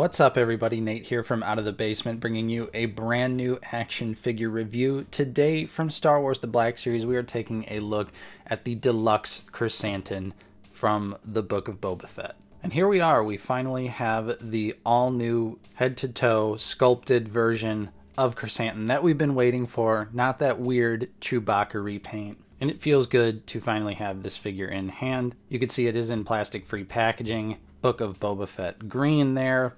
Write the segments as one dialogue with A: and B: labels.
A: What's up everybody, Nate here from Out of the Basement, bringing you a brand new action figure review. Today from Star Wars The Black Series, we are taking a look at the Deluxe KRRSANTAN from the Book of Boba Fett. And here we are, we finally have the all-new head-to-toe sculpted version of KRRSANTAN that we've been waiting for, not that weird Chewbacca repaint. And it feels good to finally have this figure in hand. You can see it is in plastic-free packaging. Book of Boba Fett green there.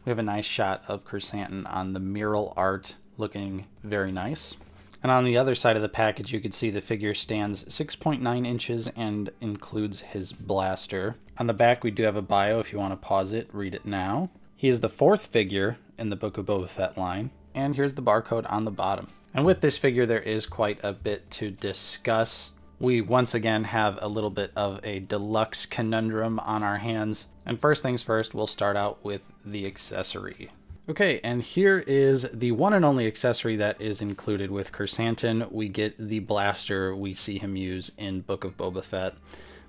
A: We have a nice shot of KRRSANTAN on the mural art, looking very nice. And on the other side of the package, you can see the figure stands 6.9 inches and includes his blaster. On the back, we do have a bio if you want to pause it, read it now. He is the fourth figure in the Book of Boba Fett line. And here's the barcode on the bottom. And with this figure, there is quite a bit to discuss. We once again have a little bit of a deluxe conundrum on our hands. And first things first, we'll start out with the accessory. Okay, and here is the one and only accessory that is included with KRRSANTAN. We get the blaster we see him use in Book of Boba Fett.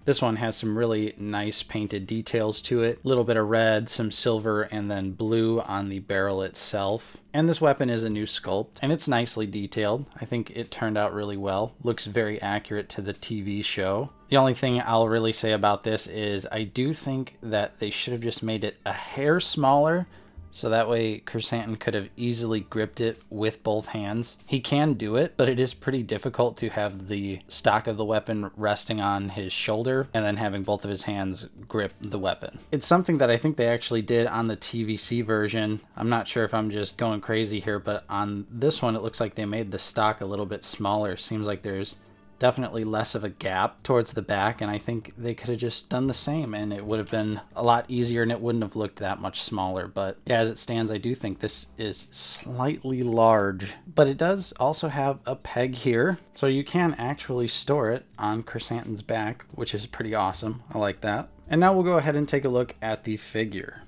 A: This one has some really nice painted details to it. A little bit of red, some silver, and then blue on the barrel itself. And this weapon is a new sculpt, and it's nicely detailed. I think it turned out really well. Looks very accurate to the TV show. The only thing I'll really say about this is I do think that they should have just made it a hair smaller, so that way KRRSANTAN could have easily gripped it with both hands. He can do it, but it is pretty difficult to have the stock of the weapon resting on his shoulder and then having both of his hands grip the weapon. It's something that I think they actually did on the TVC version. I'm not sure if I'm just going crazy here, but on this one it looks like they made the stock a little bit smaller. Seems like there's definitely less of a gap towards the back, and I think they could have just done the same and it would have been a lot easier and it wouldn't have looked that much smaller. But yeah, as it stands, I do think this is slightly large, but it does also have a peg here, so you can actually store it on KRRSANTAN's back, which is pretty awesome. I like that. And now we'll go ahead and take a look at the figure.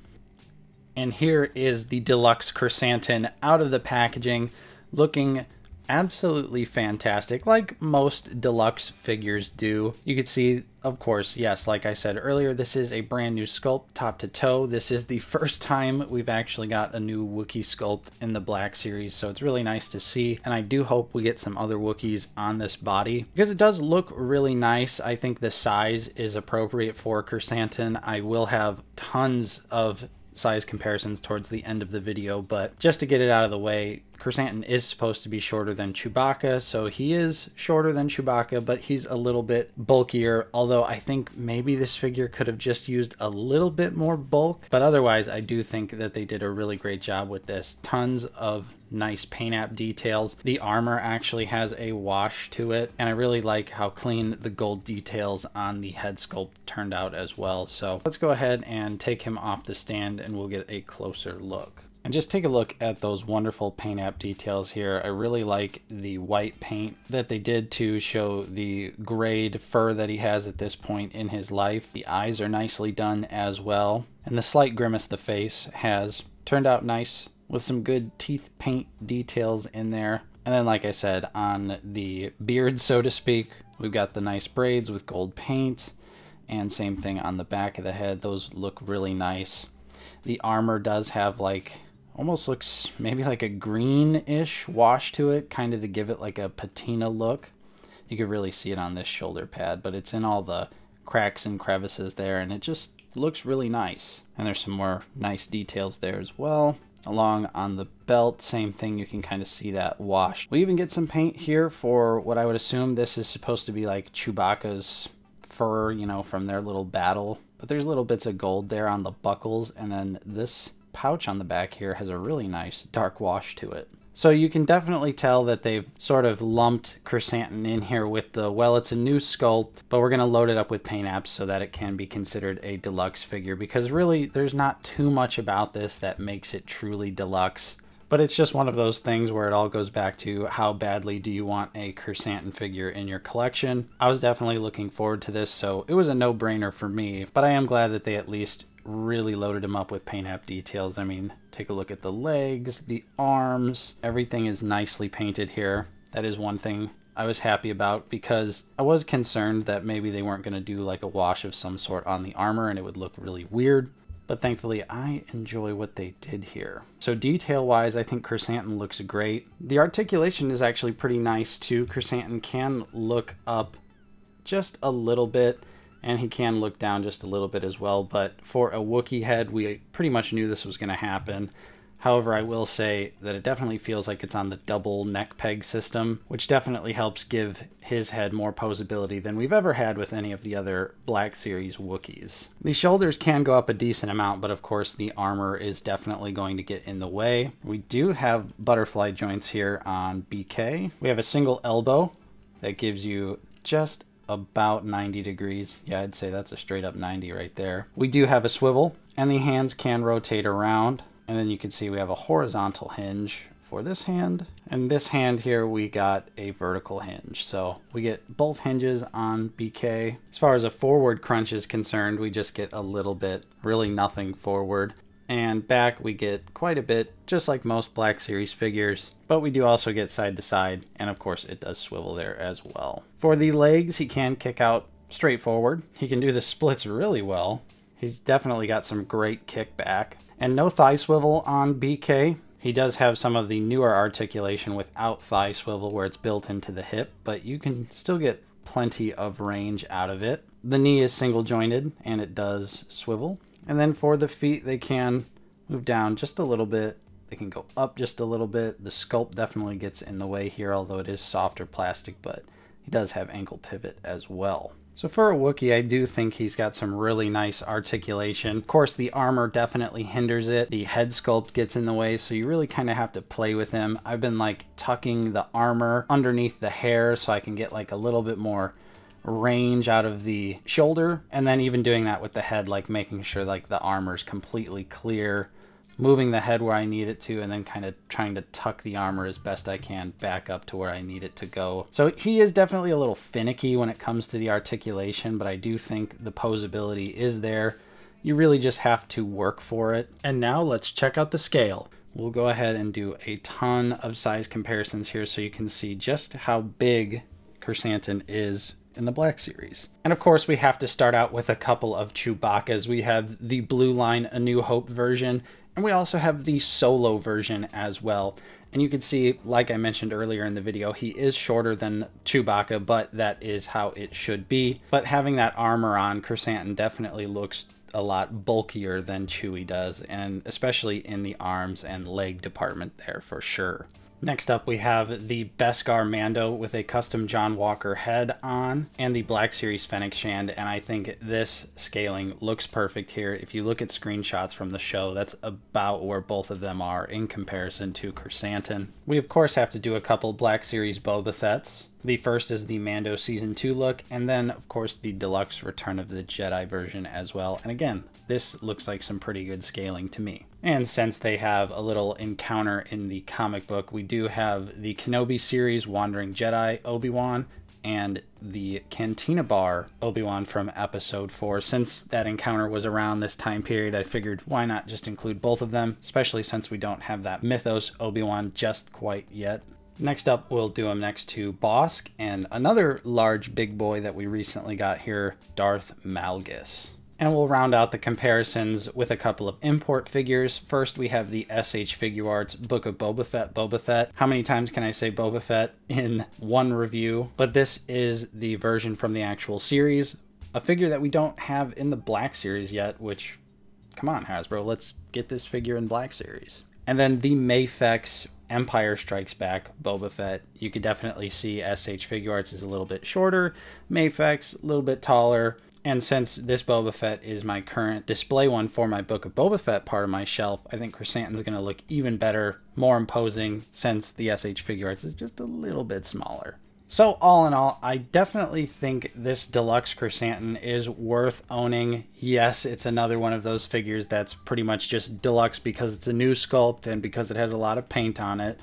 A: And here is the Deluxe KRRSANTAN out of the packaging, looking absolutely fantastic, like most deluxe figures do. You can see, of course, yes, like I said earlier, this is a brand new sculpt top to toe. This is the first time we've actually got a new Wookiee sculpt in the Black Series, so it's really nice to see, and I do hope we get some other Wookiees on this body because it does look really nice. I think the size is appropriate for KRRSANTAN. I will have tons of size comparisons towards the end of the video, but just to get it out of the way, KRRSANTAN is supposed to be shorter than Chewbacca, so he is shorter than Chewbacca, but he's a little bit bulkier, although I think maybe this figure could have just used a little bit more bulk, but otherwise I do think that they did a really great job with this. Tons of nice paint app details. The armor actually has a wash to it, and I really like how clean the gold details on the head sculpt turned out as well. So let's go ahead and take him off the stand and we'll get a closer look. And just take a look at those wonderful paint app details here. I really like the white paint that they did to show the grayed fur that he has at this point in his life. The eyes are nicely done as well. And the slight grimace the face has turned out nice with some good teeth paint details in there. And then, like I said, on the beard, so to speak, we've got the nice braids with gold paint, and same thing on the back of the head. Those look really nice. The armor does have like, almost looks maybe like a greenish wash to it, kind of to give it like a patina look. You can really see it on this shoulder pad, but it's in all the cracks and crevices there, and it just looks really nice. And there's some more nice details there as well. Along on the belt, same thing, you can kind of see that wash. We even get some paint here for what I would assume this is supposed to be like Chewbacca's fur, you know, from their little battle. But there's little bits of gold there on the buckles, and then this pouch on the back here has a really nice dark wash to it. So you can definitely tell that they've sort of lumped KRRSANTAN in here with the, well, it's a new sculpt, but we're going to load it up with paint apps so that it can be considered a deluxe figure, because really there's not too much about this that makes it truly deluxe. But it's just one of those things where it all goes back to how badly do you want a KRRSANTAN figure in your collection. I was definitely looking forward to this, so it was a no-brainer for me, but I am glad that they at least really loaded him up with paint app details. I mean, take a look at the legs, the arms, everything is nicely painted here. That is one thing I was happy about, because I was concerned that maybe they weren't going to do like a wash of some sort on the armor and it would look really weird. but thankfully I enjoy what they did here. So detail-wise, I think KRRSANTAN looks great. The articulation is actually pretty nice too. KRRSANTAN can look up just a little bit, and he can look down just a little bit as well, but for a Wookiee head, we pretty much knew this was going to happen. However, I will say that it definitely feels like it's on the double neck peg system, which definitely helps give his head more posability than we've ever had with any of the other Black Series Wookiees. The shoulders can go up a decent amount, but of course the armor is definitely going to get in the way. We do have butterfly joints here on BK. We have a single elbow that gives you just about 90 degrees. Yeah, I'd say that's a straight up 90 right there. We do have a swivel, and the hands can rotate around. And then you can see we have a horizontal hinge for this hand. And this hand here, we got a vertical hinge. So we get both hinges on BK. As far as a forward crunch is concerned, we just get a little bit, really nothing forward. And back, we get quite a bit, just like most Black Series figures. But we do also get side to side. And of course, it does swivel there as well. For the legs, he can kick out straight forward. He can do the splits really well. He's definitely got some great kickback. And no thigh swivel on BK. He does have some of the newer articulation without thigh swivel where it's built into the hip, but you can still get plenty of range out of it. The knee is single jointed and it does swivel. And then for the feet, they can move down just a little bit. They can go up just a little bit. The sculpt definitely gets in the way here, although it is softer plastic, but he does have ankle pivot as well. So for a Wookiee, I do think he's got some really nice articulation. Of course, the armor definitely hinders it. The head sculpt gets in the way, so you really kind of have to play with him. I've been like tucking the armor underneath the hair so I can get like a little bit more range out of the shoulder, and then even doing that with the head, like making sure like the armor is completely clear, moving the head where I need it to, and then kind of trying to tuck the armor as best I can back up to where I need it to go. So he is definitely a little finicky when it comes to the articulation, but I do think the posability is there. You really just have to work for it. And now let's check out the scale. We'll go ahead and do a ton of size comparisons here so you can see just how big KRRSANTAN is in the Black Series. And of course, we have to start out with a couple of Chewbacca's. We have the Blue Line A New Hope version, and we also have the Solo version as well. And you can see, like I mentioned earlier in the video, he is shorter than Chewbacca, but that is how it should be. But having that armor on, KRRSANTAN definitely looks a lot bulkier than Chewie does, and especially in the arms and leg department there for sure. Next up, we have the Beskar Mando with a custom John Walker head on and the Black Series Fennec Shand, and I think this scaling looks perfect here. If you look at screenshots from the show, that's about where both of them are in comparison to KRRSANTAN. We of course have to do a couple Black Series Boba Fett's. The first is the Mando Season 2 look, and then of course the Deluxe Return of the Jedi version as well. And again, this looks like some pretty good scaling to me. And since they have a little encounter in the comic book, we do have the Kenobi series Wandering Jedi Obi-Wan and the Cantina Bar Obi-Wan from Episode 4. Since that encounter was around this time period, I figured why not just include both of them, especially since we don't have that Mythos Obi-Wan just quite yet. Next up, we'll do him next to Bossk and another large big boy that we recently got here, Darth Malgus. And we'll round out the comparisons with a couple of import figures. First, we have the SH Figuarts Book of Boba Fett, Boba Fett. How many times can I say Boba Fett in one review? But this is the version from the actual series, a figure that we don't have in the Black Series yet, which, come on Hasbro, let's get this figure in Black Series. And then the Mafex Empire Strikes Back Boba Fett. You could definitely see SH Figuarts is a little bit shorter, Mafex a little bit taller. And since this Boba Fett is my current display one for my Book of Boba Fett part of my shelf, I think KRRSANTAN's going to look even better, more imposing, since the SH Figuarts is just a little bit smaller. So all in all, I definitely think this Deluxe KRRSANTAN is worth owning. Yes, it's another one of those figures that's pretty much just deluxe because it's a new sculpt and because it has a lot of paint on it,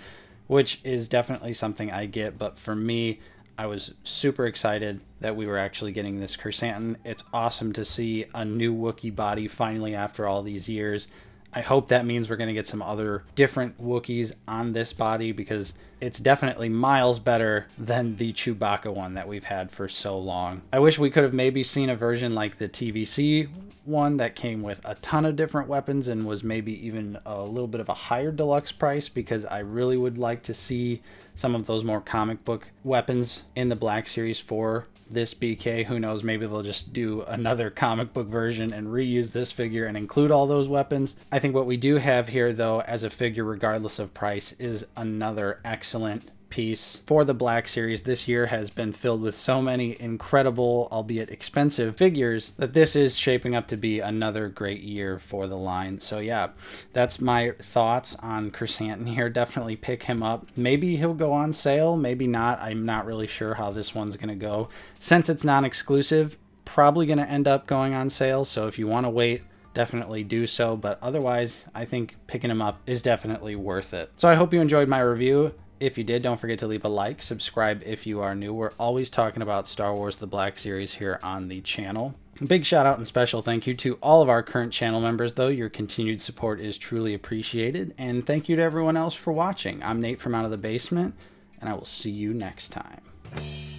A: which is definitely something I get. But for me, I was super excited that we were actually getting this KRRSANTAN. It's awesome to see a new Wookiee body finally after all these years. I hope that means we're going to get some other different Wookiees on this body, because it's definitely miles better than the Chewbacca one that we've had for so long. I wish we could have maybe seen a version like the TVC one that came with a ton of different weapons and was maybe even a little bit of a higher deluxe price, because I really would like to see some of those more comic book weapons in the Black Series for this BK. Who knows, maybe they'll just do another comic book version and reuse this figure and include all those weapons. I think what we do have here, though, as a figure, regardless of price, is another excellent piece for the Black Series. This year has been filled with so many incredible, albeit expensive, figures that this is shaping up to be another great year for the line. So yeah, that's my thoughts on KRRSANTAN here. Definitely pick him up. Maybe he'll go on sale, maybe not. I'm not really sure how this one's going to go. Since it's non-exclusive, probably going to end up going on sale. So if you want to wait, definitely do so. But otherwise, I think picking him up is definitely worth it. So I hope you enjoyed my review. If you did, don't forget to leave a like, subscribe if you are new. We're always talking about Star Wars The Black Series here on the channel. Big shout out and special thank you to all of our current channel members, though. Your continued support is truly appreciated. And thank you to everyone else for watching. I'm Nate from Out of the Basement, and I will see you next time.